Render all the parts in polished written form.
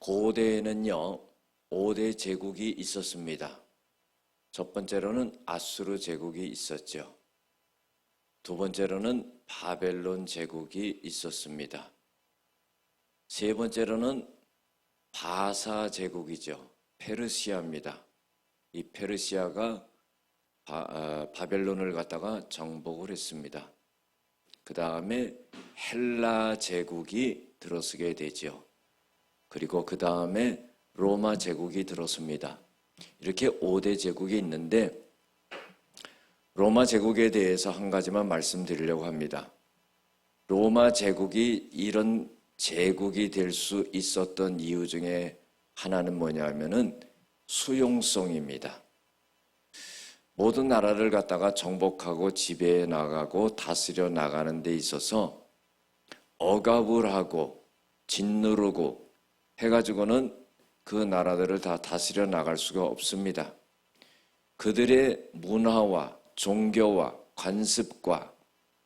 고대에는요, 5대 제국이 있었습니다. 첫 번째로는 아수르 제국이 있었죠. 두 번째로는 바벨론 제국이 있었습니다. 세 번째로는 바사 제국이죠. 페르시아입니다. 이 페르시아가 바벨론을 갖다가 정복을 했습니다. 그 다음에 헬라 제국이 들어서게 되죠. 그리고 그 다음에 로마 제국이 들어섭니다. 이렇게 5대 제국이 있는데 로마 제국에 대해서 한 가지만 말씀드리려고 합니다. 로마 제국이 이런 제국이 될 수 있었던 이유 중에 하나는 뭐냐면은 수용성입니다. 모든 나라를 갖다가 정복하고 지배해 나가고 다스려 나가는 데 있어서 억압을 하고 짓누르고 해가지고는 그 나라들을 다 다스려 나갈 수가 없습니다. 그들의 문화와 종교와 관습과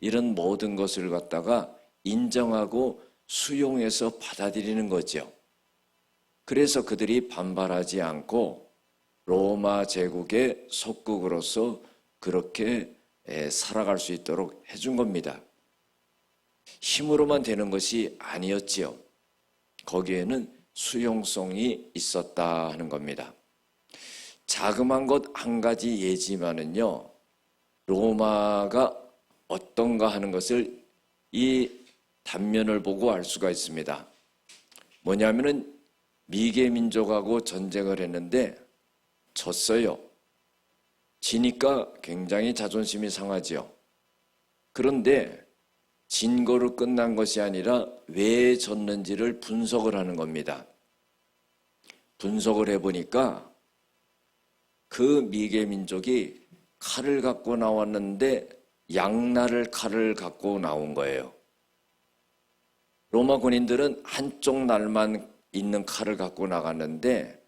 이런 모든 것을 갖다가 인정하고 수용해서 받아들이는 거죠. 그래서 그들이 반발하지 않고 로마 제국의 속국으로서 그렇게 살아갈 수 있도록 해준 겁니다. 힘으로만 되는 것이 아니었지요. 거기에는 수용성이 있었다 하는 겁니다. 자그마한 것 한 가지 예지만은요, 로마가 어떤가 하는 것을 이 단면을 보고 알 수가 있습니다. 뭐냐면은 미개 민족하고 전쟁을 했는데 졌어요. 지니까 굉장히 자존심이 상하지요. 그런데 진 거로 끝난 것이 아니라 왜 졌는지를 분석을 하는 겁니다. 분석을 해보니까 그 미개 민족이 칼을 갖고 나왔는데 양날을 칼을 갖고 나온 거예요. 로마 군인들은 한쪽 날만 있는 칼을 갖고 나갔는데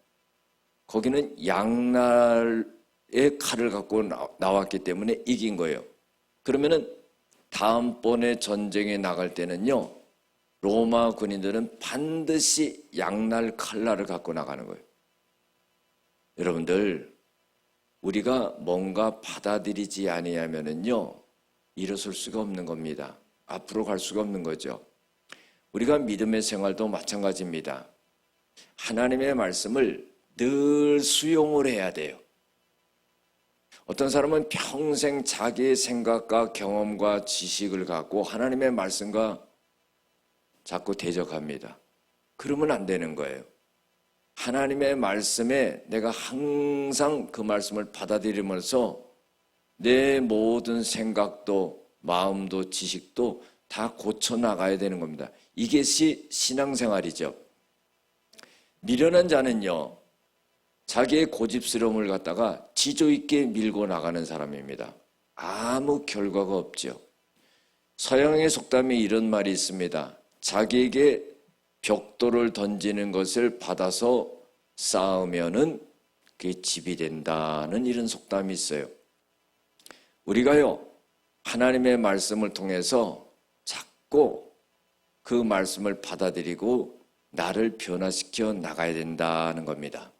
거기는 양날의 칼을 갖고 나왔기 때문에 이긴 거예요. 그러면은 다음번에 전쟁에 나갈 때는요, 로마 군인들은 반드시 양날 칼날을 갖고 나가는 거예요. 여러분들, 우리가 뭔가 받아들이지 아니하면은요, 일어설 수가 없는 겁니다. 앞으로 갈 수가 없는 거죠. 우리가 믿음의 생활도 마찬가지입니다. 하나님의 말씀을 늘 수용을 해야 돼요. 어떤 사람은 평생 자기의 생각과 경험과 지식을 갖고 하나님의 말씀과 자꾸 대적합니다. 그러면 안 되는 거예요. 하나님의 말씀에 내가 항상 그 말씀을 받아들이면서 내 모든 생각도 마음도 지식도 다 고쳐나가야 되는 겁니다. 이것이 신앙생활이죠. 미련한 자는요, 자기의 고집스러움을 갖다가 지조 있게 밀고 나가는 사람입니다. 아무 결과가 없죠. 서양의 속담에 이런 말이 있습니다. 자기에게 벽돌을 던지는 것을 받아서 쌓으면은 그게 집이 된다는 이런 속담이 있어요. 우리가요, 하나님의 말씀을 통해서 자꾸 그 말씀을 받아들이고 나를 변화시켜 나가야 된다는 겁니다.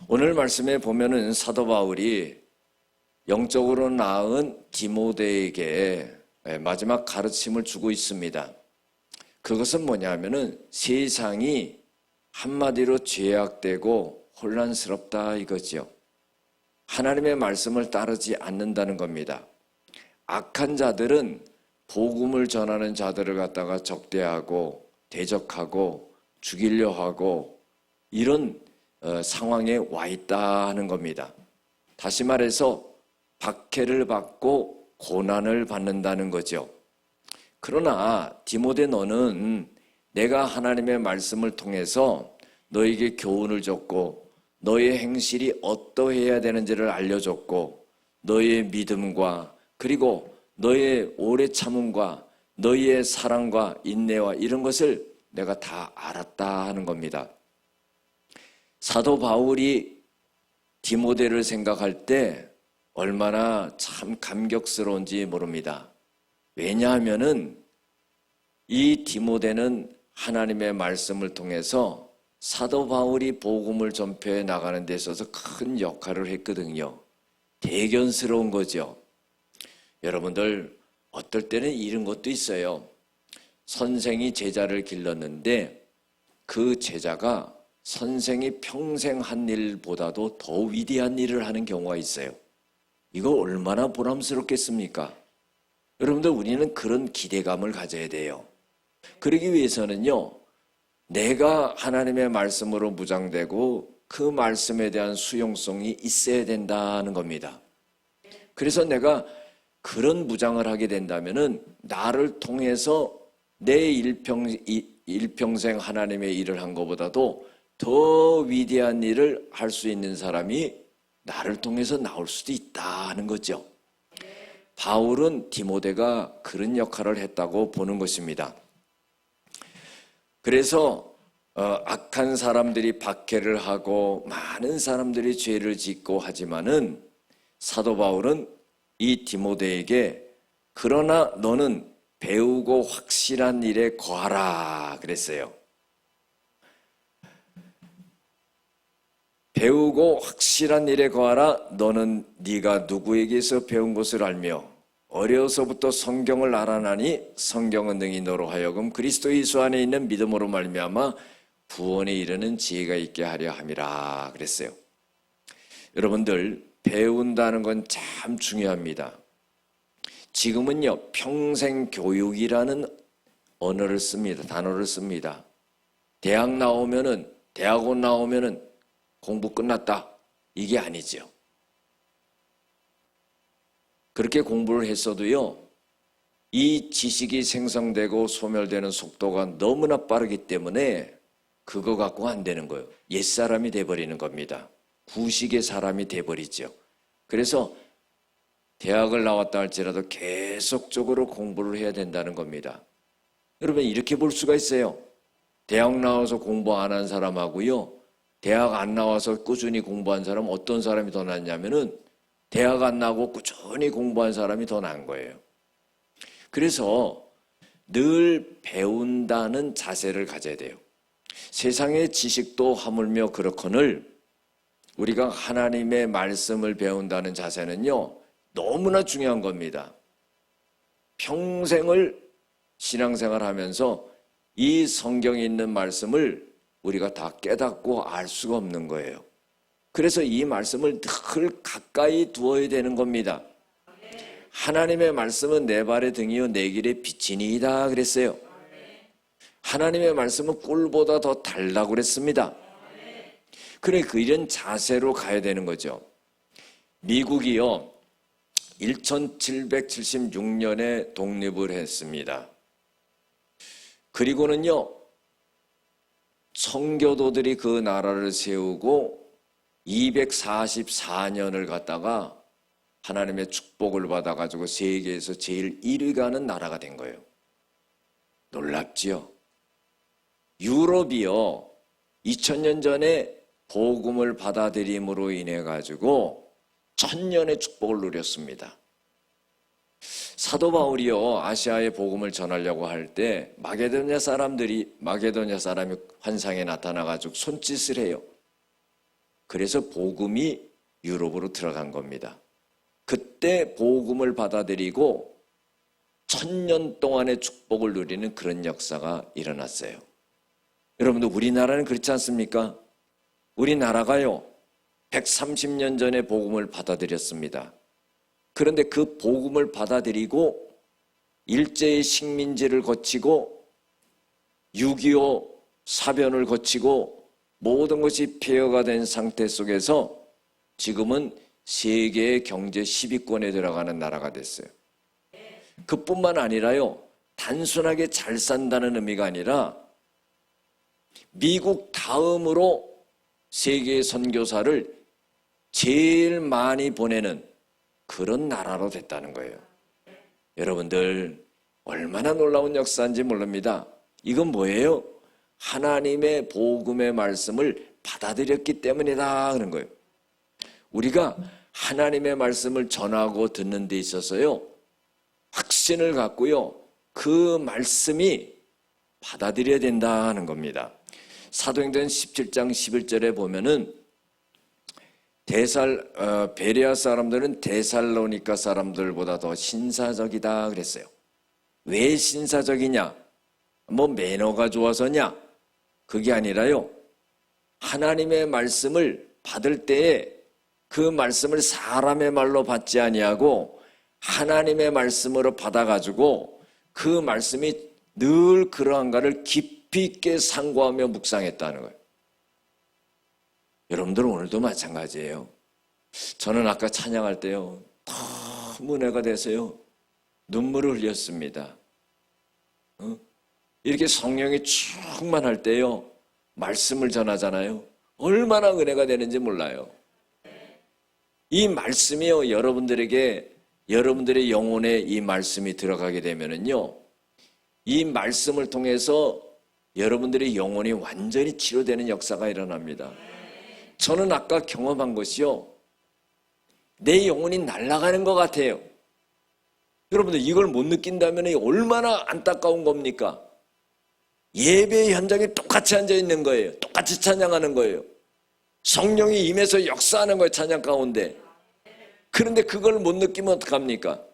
오늘 말씀에 보면은 사도 바울이 영적으로 낳은 디모데에게 마지막 가르침을 주고 있습니다. 그것은 뭐냐면은 세상이 한마디로 죄악되고 혼란스럽다 이거죠. 하나님의 말씀을 따르지 않는다는 겁니다. 악한 자들은 복음을 전하는 자들을 갖다가 적대하고 대적하고 죽이려 하고 이런 상황에 와 있다 하는 겁니다. 다시 말해서 박해를 받고 고난을 받는다는 거죠. 그러나 디모데 너는 내가 하나님의 말씀을 통해서 너에게 교훈을 줬고 너의 행실이 어떠해야 되는지를 알려줬고 너의 믿음과 그리고 너의 오래 참음과 너의 사랑과 인내와 이런 것을 내가 다 알았다 하는 겁니다. 사도 바울이 디모데를 생각할 때 얼마나 참 감격스러운지 모릅니다. 왜냐하면은 이 디모데는 하나님의 말씀을 통해서 사도 바울이 복음을 전폐해 나가는 데 있어서 큰 역할을 했거든요. 대견스러운 거죠. 여러분들 어떨 때는 이런 것도 있어요. 선생이 제자를 길렀는데 그 제자가 선생이 평생 한 일보다도 더 위대한 일을 하는 경우가 있어요. 이거 얼마나 보람스럽겠습니까? 여러분들 우리는 그런 기대감을 가져야 돼요. 그러기 위해서는요, 내가 하나님의 말씀으로 무장되고 그 말씀에 대한 수용성이 있어야 된다는 겁니다. 그래서 내가 그런 무장을 하게 된다면은 나를 통해서 내 일평생 하나님의 일을 한 것보다도 더 위대한 일을 할 수 있는 사람이 나를 통해서 나올 수도 있다는 거죠. 바울은 디모데가 그런 역할을 했다고 보는 것입니다. 그래서 악한 사람들이 박해를 하고 많은 사람들이 죄를 짓고 하지만은 사도 바울은 이 디모데에게 그러나 너는 배우고 확실한 일에 거하라 그랬어요. 배우고 확실한 일에 거하라. 너는 네가 누구에게서 배운 것을 알며 어려서부터 성경을 알아나니 성경은 능히 너로 하여금 그리스도 예수 안에 있는 믿음으로 말미암아 구원에 이르는 지혜가 있게 하려 함이라 그랬어요. 여러분들 배운다는 건 참 중요합니다. 지금은요 평생 교육이라는 언어를 씁니다. 단어를 씁니다. 대학원 나오면은 공부 끝났다. 이게 아니죠. 그렇게 공부를 했어도요, 이 지식이 생성되고 소멸되는 속도가 너무나 빠르기 때문에 그거 갖고 안 되는 거예요. 옛사람이 돼버리는 겁니다. 구식의 사람이 돼버리죠. 그래서 대학을 나왔다 할지라도 계속적으로 공부를 해야 된다는 겁니다. 여러분 이렇게 볼 수가 있어요. 대학 나와서 공부 안 한 사람하고요, 대학 안 나와서 꾸준히 공부한 사람 어떤 사람이 더 낫냐면은 대학 안 나고 꾸준히 공부한 사람이 더 나은 거예요. 그래서 늘 배운다는 자세를 가져야 돼요. 세상의 지식도 하물며 그렇거늘 우리가 하나님의 말씀을 배운다는 자세는요 너무나 중요한 겁니다. 평생을 신앙생활 하면서 이 성경에 있는 말씀을 우리가 다 깨닫고 알 수가 없는 거예요. 그래서 이 말씀을 늘 가까이 두어야 되는 겁니다. 하나님의 말씀은 내 발의 등이요 내 길의 빛이니이다 그랬어요. 하나님의 말씀은 꿀보다 더 달라고 그랬습니다. 그래 이런 자세로 가야 되는 거죠. 미국이요 1776년에 독립을 했습니다. 그리고는요 성교도들이 그 나라를 세우고 244년을 갖다가 하나님의 축복을 받아가지고 세계에서 제일 1위가 하는 나라가 된 거예요. 놀랍지요? 유럽이요 2000년 전에 복음을 받아들임으로 인해 가지고 1000년의 축복을 누렸습니다. 사도 바울이요 아시아에 복음을 전하려고 할 때 마게도냐 사람이 환상에 나타나 가지고 손짓을 해요. 그래서 복음이 유럽으로 들어간 겁니다. 그때 복음을 받아들이고 1000년 동안의 축복을 누리는 그런 역사가 일어났어요. 여러분들 우리나라는 그렇지 않습니까? 우리나라가요 130년 전에 복음을 받아들였습니다. 그런데 그 복음을 받아들이고 일제의 식민지를 거치고 6.25 사변을 거치고 모든 것이 폐허가 된 상태 속에서 지금은 세계의 경제 10위권에 들어가는 나라가 됐어요. 그뿐만 아니라요 단순하게 잘 산다는 의미가 아니라 미국 다음으로 세계 선교사를 제일 많이 보내는 그런 나라로 됐다는 거예요. 여러분들 얼마나 놀라운 역사인지 모릅니다. 이건 뭐예요? 하나님의 복음의 말씀을 받아들였기 때문이다 그런 거예요. 우리가 하나님의 말씀을 전하고 듣는 데 있어서요 확신을 갖고요 그 말씀이 받아들여야 된다는 겁니다. 사도행전 17장 11절에 보면은 베레아 사람들은 데살로니가 사람들보다 더 신사적이다 그랬어요. 왜 신사적이냐? 뭐 매너가 좋아서냐? 그게 아니라요. 하나님의 말씀을 받을 때에 그 말씀을 사람의 말로 받지 아니하고 하나님의 말씀으로 받아가지고 그 말씀이 늘 그러한가를 깊이 있게 상고하며 묵상했다는 거예요. 여러분들 오늘도 마찬가지예요. 저는 아까 찬양할 때요, 너무 은혜가 돼서요, 눈물을 흘렸습니다. 이렇게 성령이 충만할 때요, 말씀을 전하잖아요. 얼마나 은혜가 되는지 몰라요. 이 말씀이요, 여러분들의 영혼에 이 말씀이 들어가게 되면은요, 이 말씀을 통해서 여러분들의 영혼이 완전히 치료되는 역사가 일어납니다. 저는 아까 경험한 것이요, 내 영혼이 날아가는 것 같아요. 여러분들 이걸 못 느낀다면 얼마나 안타까운 겁니까? 예배 현장에 똑같이 앉아 있는 거예요. 똑같이 찬양하는 거예요. 성령이 임해서 역사하는 거예요, 찬양 가운데. 그런데 그걸 못 느끼면 어떡합니까?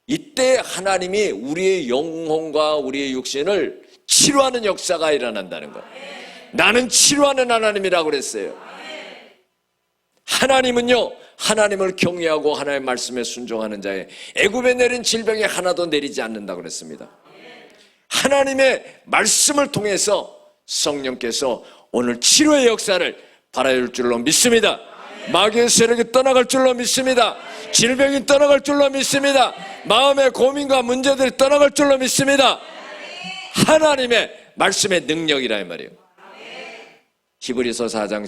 이때 하나님이 우리의 영혼과 우리의 육신을 치료하는 역사가 일어난다는 거예요. 나는 치료하는 하나님이라고 그랬어요. 하나님은요, 하나님을 경외하고 하나님의 말씀에 순종하는 자에 애굽에 내린 질병이 하나도 내리지 않는다고 그랬습니다. 하나님의 말씀을 통해서 성령께서 오늘 치료의 역사를 발하여줄 줄로 믿습니다. 마귀의 세력이 떠나갈 줄로 믿습니다. 질병이 떠나갈 줄로 믿습니다. 마음의 고민과 문제들이 떠나갈 줄로 믿습니다. 하나님의 말씀의 능력이라 이 말이에요. 히브리서 4장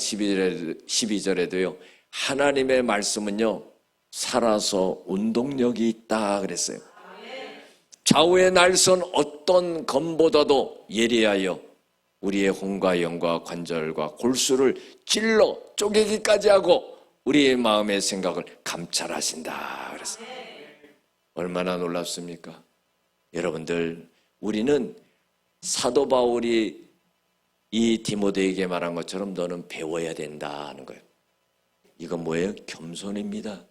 12절에도요, 하나님의 말씀은요, 살아서 운동력이 있다 그랬어요. 좌우의 날선 어떤 검보다도 예리하여 우리의 혼과 영과 관절과 골수를 찔러 쪼개기까지 하고 우리의 마음의 생각을 감찰하신다 그랬어요. 얼마나 놀랍습니까? 여러분들, 우리는 사도 바울이 이 디모데에게 말한 것처럼 너는 배워야 된다는 거예요. 이건 뭐예요? 겸손입니다.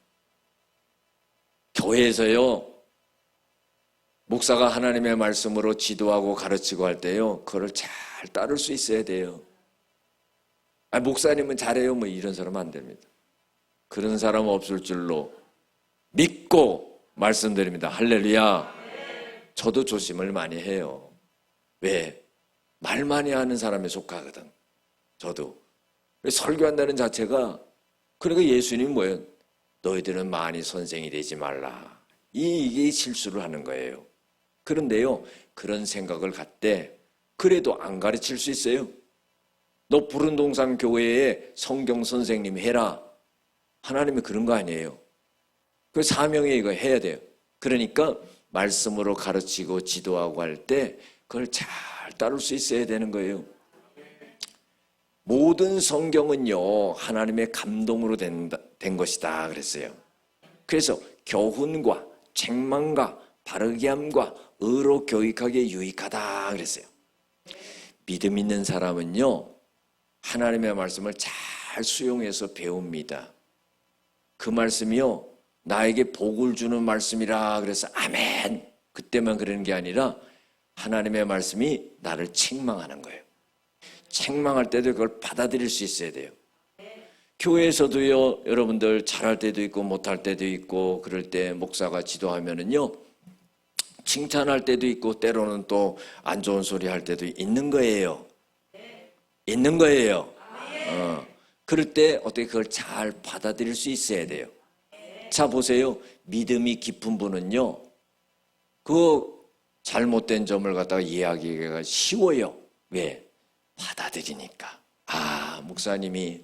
교회에서요, 목사가 하나님의 말씀으로 지도하고 가르치고 할 때요, 그걸 잘 따를 수 있어야 돼요. 목사님은 잘해요, 뭐 이런 사람은 안 됩니다. 그런 사람 없을 줄로 믿고 말씀드립니다. 할렐루야. 저도 조심을 많이 해요. 왜? 말 많이 하는 사람에 속하거든. 저도. 설교한다는 자체가, 그러니까 예수님이 뭐예요? 너희들은 많이 선생이 되지 말라. 이게 실수를 하는 거예요. 그런데요, 그런 생각을 갖되 그래도 안 가르칠 수 있어요. 너 부른동산 교회에 성경 선생님 해라. 하나님이 그런 거 아니에요. 그 사명에 이거 해야 돼요. 그러니까 말씀으로 가르치고 지도하고 할 때 그걸 잘 따를 수 있어야 되는 거예요. 모든 성경은요, 하나님의 감동으로 된 것이다 그랬어요. 그래서 교훈과 책망과 바르게 함과 의로 교육하기에 유익하다 그랬어요. 믿음 있는 사람은요, 하나님의 말씀을 잘 수용해서 배웁니다. 그 말씀이요, 나에게 복을 주는 말씀이라 그래서 아멘, 그때만 그러는 게 아니라 하나님의 말씀이 나를 책망하는 거예요. 책망할 때도 그걸 받아들일 수 있어야 돼요. 교회에서도요, 여러분들 잘할 때도 있고 못할 때도 있고, 그럴 때 목사가 지도하면은요, 칭찬할 때도 있고 때로는 또 안 좋은 소리 할 때도 있는 거예요. 있는 거예요. 그럴 때 어떻게 그걸 잘 받아들일 수 있어야 돼요. 자, 보세요. 믿음이 깊은 분은요, 그 잘못된 점을 갖다가 이해하기가 쉬워요. 왜? 받아들이니까. 아, 목사님이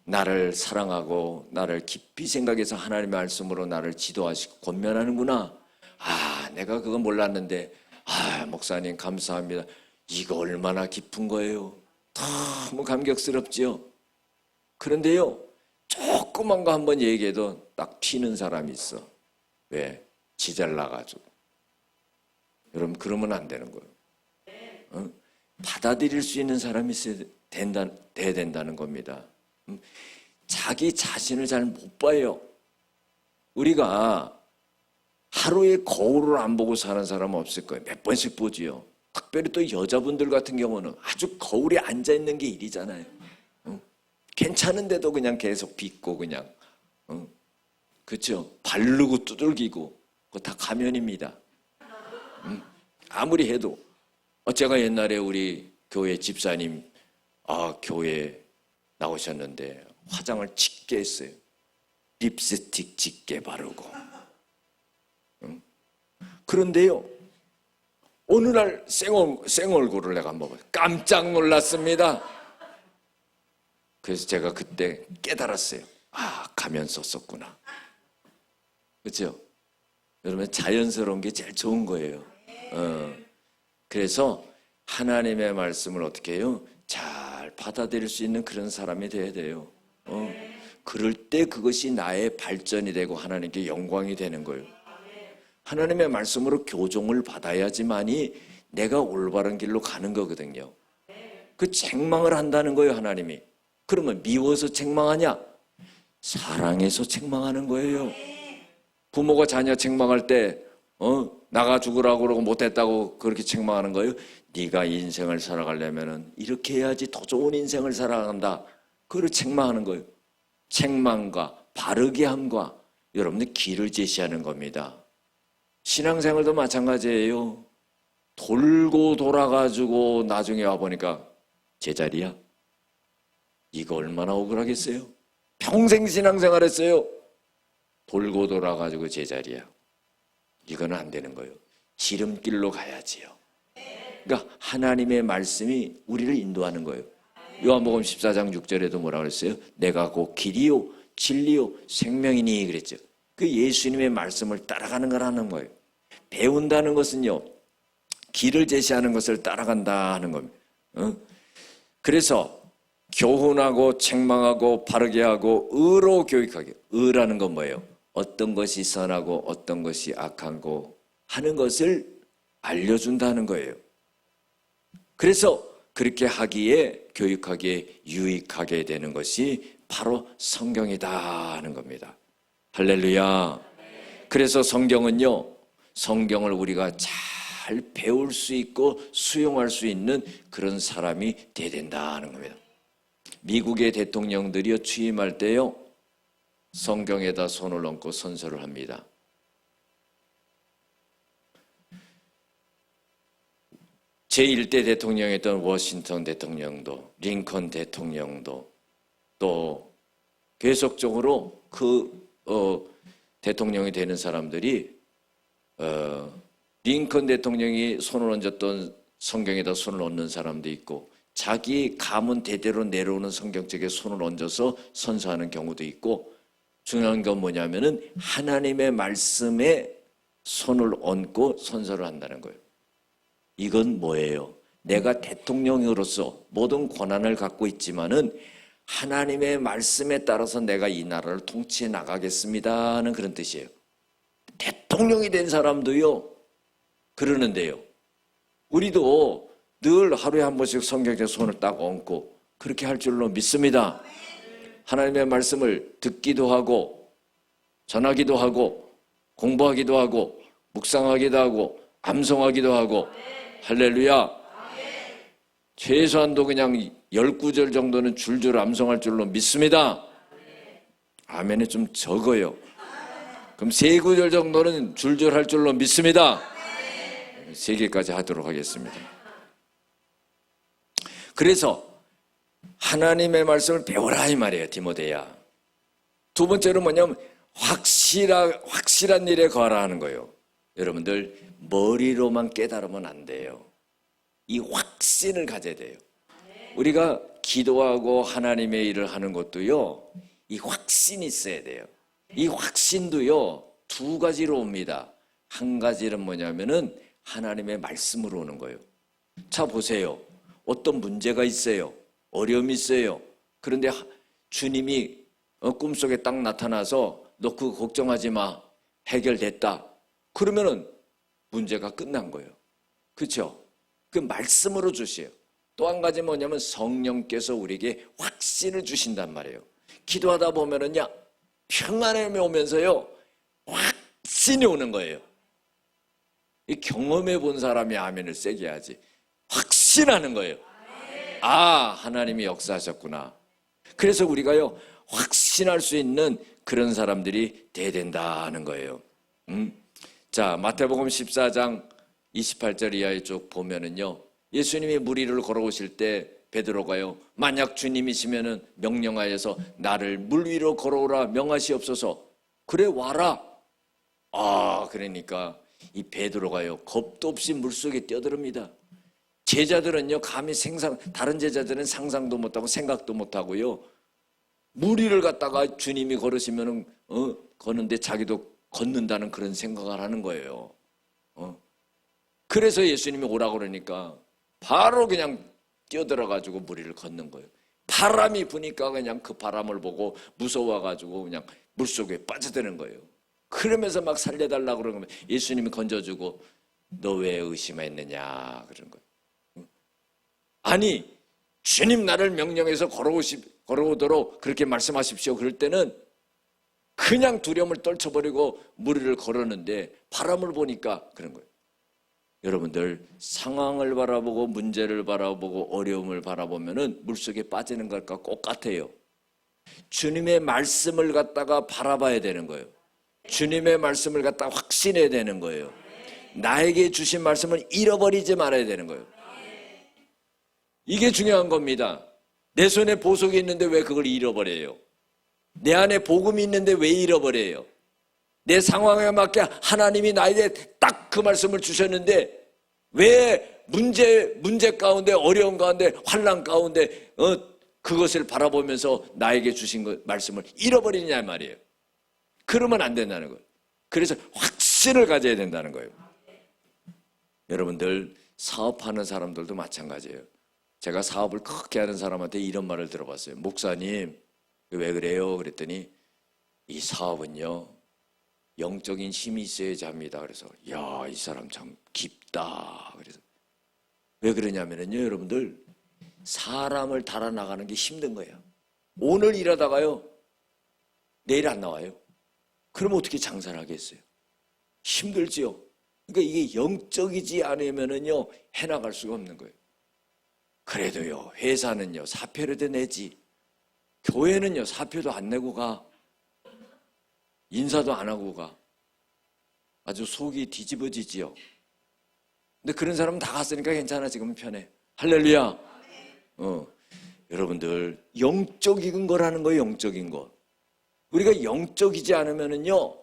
나를 사랑하고 나를 깊이 생각해서 하나님의 말씀으로 나를 지도하시고 권면하는구나. 아, 내가 그거 몰랐는데, 아, 목사님 감사합니다. 이거 얼마나 깊은 거예요. 너무 감격스럽지요. 그런데요, 조그만 거 한번 얘기해도 딱 튀는 사람이 있어. 왜? 지 잘나가지고. 여러분, 그러면 안 되는 거예요. 받아들일 수 있는 사람이 돼야 된다는 겁니다. 자기 자신을 잘 못 봐요. 우리가 하루에 거울을 안 보고 사는 사람은 없을 거예요. 몇 번씩 보지요. 특별히 또 여자분들 같은 경우는 아주 거울에 앉아있는 게 일이잖아요. 괜찮은데도 그냥 계속 빗고 그냥. 그렇죠? 바르고 두들기고 그거 다 가면입니다. 아무리 해도 제가 옛날에 우리 교회 집사님 교회 나오셨는데 화장을 짙게 했어요. 립스틱 짙게 바르고. 그런데요, 어느 날 생얼굴을 내가 한번 봐요. 깜짝 놀랐습니다. 그래서 제가 그때 깨달았어요. 가면 썼었구나. 그렇죠? 여러분, 자연스러운 게 제일 좋은 거예요. 그래서 하나님의 말씀을 어떻게 해요? 잘 받아들일 수 있는 그런 사람이 돼야 돼요. 그럴 때 그것이 나의 발전이 되고 하나님께 영광이 되는 거예요. 하나님의 말씀으로 교종을 받아야지만이 내가 올바른 길로 가는 거거든요. 그 책망을 한다는 거예요, 하나님이. 그러면 미워서 책망하냐? 사랑해서 책망하는 거예요. 부모가 자녀 책망할 때 나가 죽으라고 그러고 못했다고 그렇게 책망하는 거예요. 네가 인생을 살아가려면 이렇게 해야지 더 좋은 인생을 살아간다. 그걸 책망하는 거예요. 책망과 바르게 함과 여러분들 길을 제시하는 겁니다. 신앙생활도 마찬가지예요. 돌고 돌아가지고 나중에 와보니까 제자리야. 이거 얼마나 억울하겠어요? 평생 신앙생활 했어요. 돌고 돌아가지고 제자리야. 이거는 안 되는 거예요. 지름길로 가야지요. 그러니까 하나님의 말씀이 우리를 인도하는 거예요. 요한복음 14장 6절에도 뭐라고 그랬어요? 내가 곧 길이요 진리요 생명이니 그랬죠. 그 예수님의 말씀을 따라가는 거라는 거예요. 배운다는 것은요, 길을 제시하는 것을 따라간다 하는 겁니다. 그래서 교훈하고 책망하고 바르게 하고 의로 교육하게. 의라는 건 뭐예요? 어떤 것이 선하고 어떤 것이 악하고 하는 것을 알려준다는 거예요. 그래서 그렇게 하기에 교육하기에 유익하게 되는 것이 바로 성경이다 하는 겁니다. 할렐루야. 그래서 성경은요, 성경을 우리가 잘 배울 수 있고 수용할 수 있는 그런 사람이 돼야 된다 하는 겁니다. 미국의 대통령들이요, 취임할 때요, 성경에다 손을 얹고 선서를 합니다. 제1대 대통령이었던 워싱턴 대통령도, 링컨 대통령도 또 계속적으로 대통령이 되는 사람들이 링컨 대통령이 손을 얹었던 성경에다 손을 얹는 사람도 있고 자기 가문 대대로 내려오는 성경책에 손을 얹어서 선서하는 경우도 있고, 중요한 건 뭐냐면은 하나님의 말씀에 손을 얹고 선서를 한다는 거예요. 이건 뭐예요? 내가 대통령으로서 모든 권한을 갖고 있지만은 하나님의 말씀에 따라서 내가 이 나라를 통치해 나가겠습니다 하는 그런 뜻이에요. 대통령이 된 사람도요 그러는데요, 우리도 늘 하루에 한 번씩 성경에 손을 딱 얹고 그렇게 할 줄로 믿습니다. 하나님의 말씀을 듣기도 하고 전하기도 하고 공부하기도 하고 묵상하기도 하고 암송하기도 하고. 할렐루야. 최소한도 그냥 10구절 정도는 줄줄 암송할 줄로 믿습니다. 아멘이 좀 적어요. 그럼 3구절 정도는 줄줄 할 줄로 믿습니다. 3개까지 하도록 하겠습니다. 그래서 하나님의 말씀을 배워라 이 말이에요, 디모데야. 두 번째로 뭐냐면 확실한 일에 거하라 하는 거예요. 여러분들 머리로만 깨달으면 안 돼요. 이 확신을 가져야 돼요. 우리가 기도하고 하나님의 일을 하는 것도요, 이 확신이 있어야 돼요. 이 확신도요 2가지로 옵니다. 한 가지는 뭐냐면은 하나님의 말씀으로 오는 거예요. 자 보세요. 어떤 문제가 있어요. 어려움이 있어요. 그런데 주님이 꿈속에 딱 나타나서 너 그거 걱정하지 마, 해결됐다. 그러면은 문제가 끝난 거예요. 그렇죠? 그 말씀으로 주세요. 또 한 가지 뭐냐면 성령께서 우리에게 확신을 주신단 말이에요. 기도하다 보면은요, 평안함이 오면서요, 확신이 오는 거예요. 이 경험해 본 사람이 아멘을 세게 하지. 확신하는 거예요. 아, 하나님이 역사하셨구나. 그래서 우리가요, 확신할 수 있는 그런 사람들이 돼야 된다는 거예요. 자, 마태복음 14장 28절 이하에 쭉 보면은요, 예수님이 물 위를 걸어오실 때 베드로가요, 만약 주님이시면은 명령하여서 나를 물 위로 걸어오라 명하시옵소서. 그래, 와라. 아, 그러니까 이 베드로가요, 겁도 없이 물속에 뛰어듭니다. 제자들은요, 감히 다른 제자들은 상상도 못하고 생각도 못하고요, 물 위를 갖다가 주님이 걸으시면은 걷는데 자기도 걷는다는 그런 생각을 하는 거예요. 그래서 예수님이 오라고 그러니까 바로 그냥 뛰어들어가지고 물 위를 걷는 거예요. 바람이 부니까 그냥 그 바람을 보고 무서워가지고 그냥 물속에 빠져드는 거예요. 그러면서 막 살려달라고 그러면 예수님이 건져주고 너 왜 의심했느냐 그런 거예요. 아니, 주님 나를 명령해서 걸어오도록 그렇게 말씀하십시오. 그럴 때는 그냥 두려움을 떨쳐버리고 물 위를 걸었는데 바람을 보니까 그런 거예요. 여러분들, 상황을 바라보고 문제를 바라보고 어려움을 바라보면은 물속에 빠지는 것과 똑같아요. 주님의 말씀을 갖다가 바라봐야 되는 거예요. 주님의 말씀을 갖다가 확신해야 되는 거예요. 나에게 주신 말씀을 잃어버리지 말아야 되는 거예요. 이게 중요한 겁니다. 내 손에 보석이 있는데 왜 그걸 잃어버려요? 내 안에 복음이 있는데 왜 잃어버려요? 내 상황에 맞게 하나님이 나에게 딱 그 말씀을 주셨는데 왜 문제 가운데, 어려운 가운데, 환난 가운데 그것을 바라보면서 나에게 주신 말씀을 잃어버리냐 말이에요. 그러면 안 된다는 거예요. 그래서 확신을 가져야 된다는 거예요. 여러분들, 사업하는 사람들도 마찬가지예요. 제가 사업을 크게 하는 사람한테 이런 말을 들어봤어요. 목사님, 왜 그래요? 그랬더니 이 사업은요, 영적인 힘이 있어야지 합니다. 그래서 야, 이 사람 참 깊다. 그래서 왜 그러냐면요, 여러분들, 사람을 달아나가는 게 힘든 거예요. 오늘 일하다가요, 내일 안 나와요. 그럼 어떻게 장사를 하겠어요? 힘들지요. 그러니까 이게 영적이지 않으면은요, 해나갈 수가 없는 거예요. 그래도요, 회사는요, 사표라도 내지, 교회는요, 사표도 안 내고 가, 인사도 안 하고 가. 아주 속이 뒤집어지지요. 근데 그런 사람은 다 갔으니까 괜찮아. 지금은 편해. 할렐루야. 여러분들, 영적인 거라는 거예요. 영적인 거. 우리가 영적이지 않으면은요,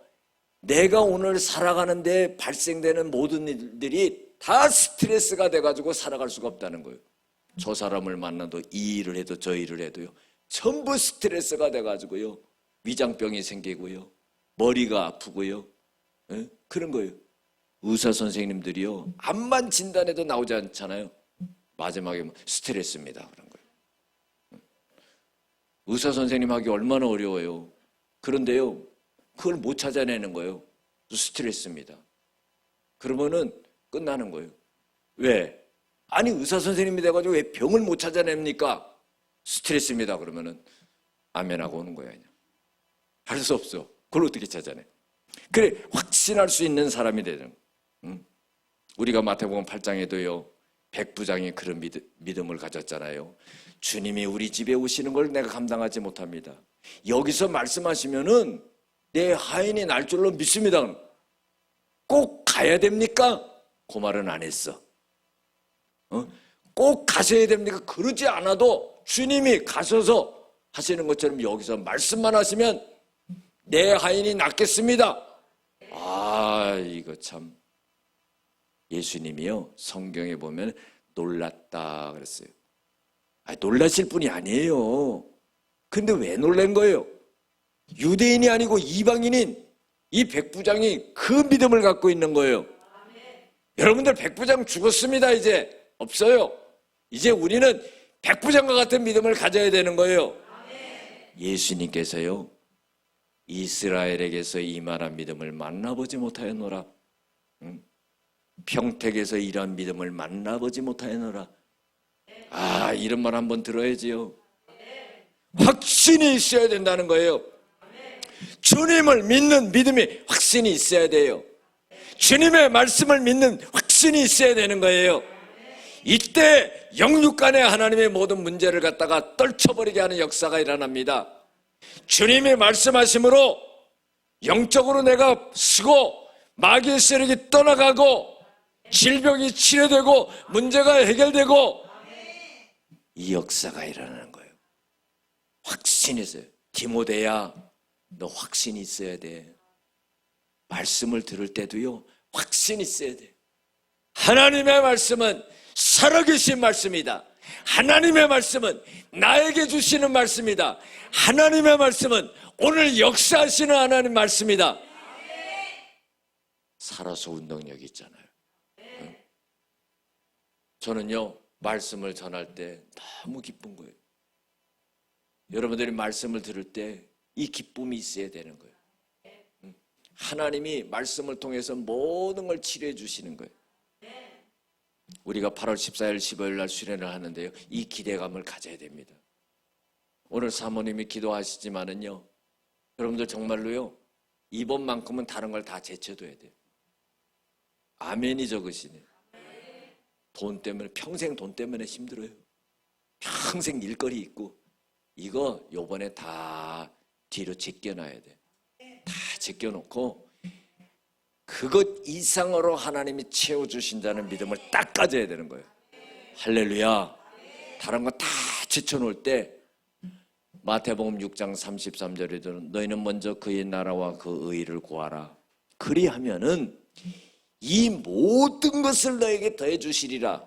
내가 오늘 살아가는데 발생되는 모든 일들이 다 스트레스가 돼가지고 살아갈 수가 없다는 거예요. 저 사람을 만나도 이 일을 해도 저 일을 해도요, 전부 스트레스가 돼가지고요, 위장병이 생기고요, 머리가 아프고요, 그런 거예요. 의사 선생님들이요, 암만 진단해도 나오지 않잖아요. 마지막에 스트레스입니다 그런 거예요. 의사 선생님 하기 얼마나 어려워요. 그런데요, 그걸 못 찾아내는 거예요. 스트레스입니다. 그러면은 끝나는 거예요. 왜? 아니, 의사 선생님이 돼가지고 왜 병을 못 찾아냅니까? 스트레스입니다 그러면은 아멘하고 오는 거예요. 그냥 할 수 없어. 그걸 어떻게 찾아내? 그래, 확신할 수 있는 사람이 되는. 우리가 마태복음 8장에도요, 백부장이 그런 믿음을 가졌잖아요. 주님이 우리 집에 오시는 걸 내가 감당하지 못합니다. 여기서 말씀하시면은 내 하인이 날 줄로 믿습니다. 꼭 가야 됩니까? 그 말은 안 했어. 꼭 가셔야 됩니까? 그러지 않아도 주님이 가셔서 하시는 것처럼 여기서 말씀만 하시면 내 하인이 낫겠습니다. 아, 이거 참, 예수님이요, 성경에 보면 놀랐다 그랬어요. 놀라실 분이 아니에요. 근데 왜 놀란 거예요? 유대인이 아니고 이방인인 이 백부장이 그 믿음을 갖고 있는 거예요. 여러분들, 백부장 죽었습니다. 이제 없어요. 이제 우리는 백부장과 같은 믿음을 가져야 되는 거예요. 예수님께서요, 이스라엘에게서 이만한 믿음을 만나보지 못하였노라. 평택에서 이러한 믿음을 만나보지 못하였노라. 이런 말 한번 들어야지요. 확신이 있어야 된다는 거예요. 주님을 믿는 믿음이 확신이 있어야 돼요. 주님의 말씀을 믿는 확신이 있어야 되는 거예요. 이때 영육간에 하나님의 모든 문제를 갖다가 떨쳐버리게 하는 역사가 일어납니다. 주님이 말씀하심으로 영적으로 내가 쓰고 마귀의 세력이 떠나가고 질병이 치료되고 문제가 해결되고 이 역사가 일어나는 거예요. 확신이 있어요. 디모데야, 너 확신이 있어야 돼. 말씀을 들을 때도요, 확신이 있어야 돼. 하나님의 말씀은 살아계신 말씀이다. 하나님의 말씀은 나에게 주시는 말씀이다. 하나님의 말씀은 오늘 역사하시는 하나님 말씀이다. 살아서 운동력이 있잖아요. 저는요, 말씀을 전할 때 너무 기쁜 거예요. 여러분들이 말씀을 들을 때 이 기쁨이 있어야 되는 거예요. 하나님이 말씀을 통해서 모든 걸 치료해 주시는 거예요. 우리가 8월 14일, 15일 날 수련을 하는데요, 이 기대감을 가져야 됩니다. 오늘 사모님이 기도하시지만은요, 여러분들 정말로요, 이번만큼은 다른 걸 다 제쳐둬야 돼요. 아멘이 적으시네. 돈 때문에, 평생 돈 때문에 힘들어요. 평생 일거리 있고, 이거 요번에 다 뒤로 제껴놔야 돼. 다 제껴놓고 그것 이상으로 하나님이 채워주신다는 믿음을 딱 가져야 되는 거예요. 할렐루야. 다른 거 다 제쳐놓을 때 마태복음 6장 33절에도 너희는 먼저 그의 나라와 그 의를 구하라. 그리하면은 이 모든 것을 너에게 더해 주시리라.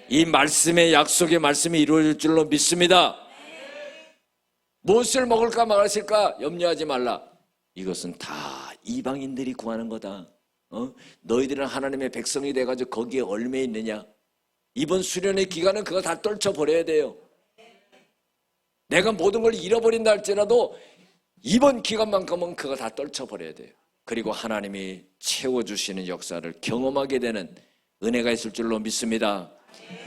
이 말씀의 약속의 말씀이 이루어질 줄로 믿습니다. 무엇을 먹을까 마실까 염려하지 말라. 이것은 다 이방인들이 구하는 거다. 너희들은 하나님의 백성이 돼가지고 거기에 얼매 있느냐. 이번 수련의 기간은 그거 다 떨쳐버려야 돼요. 내가 모든 걸 잃어버린다 할지라도 이번 기간만큼은 그거 다 떨쳐버려야 돼요. 그리고 하나님이 채워주시는 역사를 경험하게 되는 은혜가 있을 줄로 믿습니다.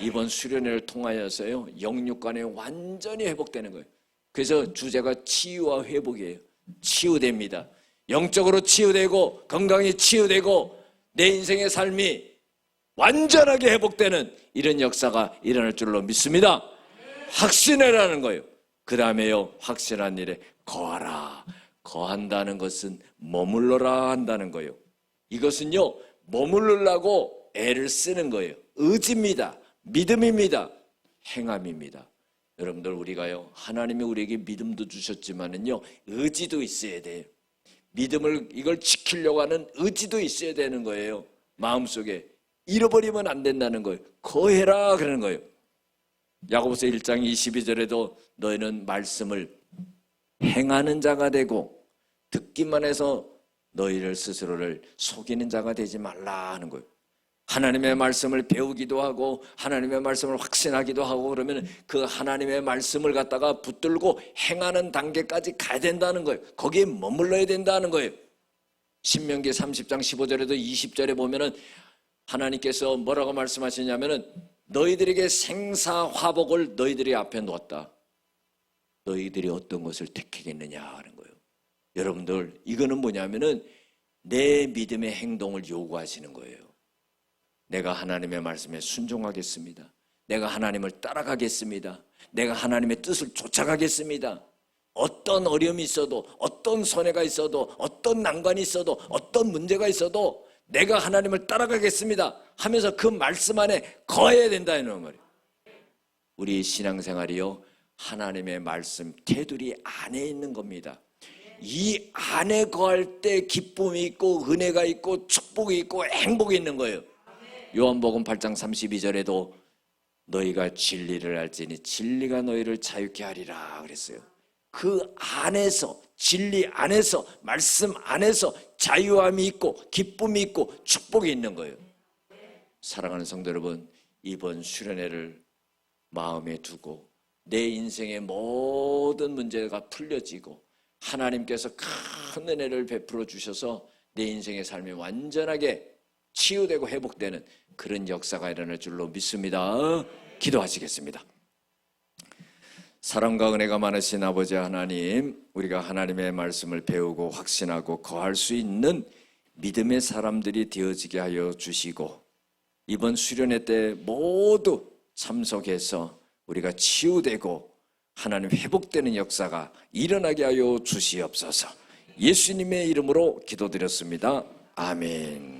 이번 수련회를 통하여서요, 영육간에 완전히 회복되는 거예요. 그래서 주제가 치유와 회복이에요. 치유됩니다. 영적으로 치유되고 건강이 치유되고 내 인생의 삶이 완전하게 회복되는 이런 역사가 일어날 줄로 믿습니다. 확신해라는 거예요. 그 다음에요, 확신한 일에 거하라. 거한다는 것은 머물러라 한다는 거예요. 이것은요, 머물르려고 애를 쓰는 거예요. 의지입니다. 믿음입니다. 행함입니다. 여러분들, 우리가요, 하나님이 우리에게 믿음도 주셨지만은요, 의지도 있어야 돼요. 믿음을, 이걸 지키려고 하는 의지도 있어야 되는 거예요. 마음속에 잃어버리면 안 된다는 거예요. 거해라 그러는 거예요. 야고보서 1장 22절에도 너희는 말씀을 행하는 자가 되고 듣기만 해서 너희를 스스로를 속이는 자가 되지 말라 하는 거예요. 하나님의 말씀을 배우기도 하고 하나님의 말씀을 확신하기도 하고 그러면 그 하나님의 말씀을 갖다가 붙들고 행하는 단계까지 가야 된다는 거예요. 거기에 머물러야 된다는 거예요. 신명기 30장 15절에도 20절에 보면은 하나님께서 뭐라고 말씀하시냐면은 너희들에게 생사화복을 너희들이 앞에 놓았다. 너희들이 어떤 것을 택하겠느냐 하는 거예요. 여러분들, 이거는 뭐냐면은 내 믿음의 행동을 요구하시는 거예요. 내가 하나님의 말씀에 순종하겠습니다. 내가 하나님을 따라가겠습니다. 내가 하나님의 뜻을 쫓아가겠습니다. 어떤 어려움이 있어도, 어떤 손해가 있어도, 어떤 난관이 있어도, 어떤 문제가 있어도 내가 하나님을 따라가겠습니다 하면서 그 말씀 안에 거해야 된다는 말이에요. 우리 신앙생활이요, 하나님의 말씀 테두리 안에 있는 겁니다. 이 안에 거할 때 기쁨이 있고 은혜가 있고 축복이 있고 행복이 있는 거예요. 요한복음 8장 32절에도 너희가 진리를 알지니 진리가 너희를 자유케 하리라 그랬어요. 그 안에서, 진리 안에서, 말씀 안에서 자유함이 있고 기쁨이 있고 축복이 있는 거예요. 사랑하는 성도 여러분, 이번 수련회를 마음에 두고 내 인생의 모든 문제가 풀려지고 하나님께서 큰 은혜를 베풀어 주셔서 내 인생의 삶이 완전하게 치유되고 회복되는 그런 역사가 일어날 줄로 믿습니다. 기도하시겠습니다. 사랑과 은혜가 많으신 아버지 하나님, 우리가 하나님의 말씀을 배우고 확신하고 거할 수 있는 믿음의 사람들이 되어지게 하여 주시고, 이번 수련회 때 모두 참석해서 우리가 치유되고 하나님 회복되는 역사가 일어나게 하여 주시옵소서. 예수님의 이름으로 기도드렸습니다. 아멘.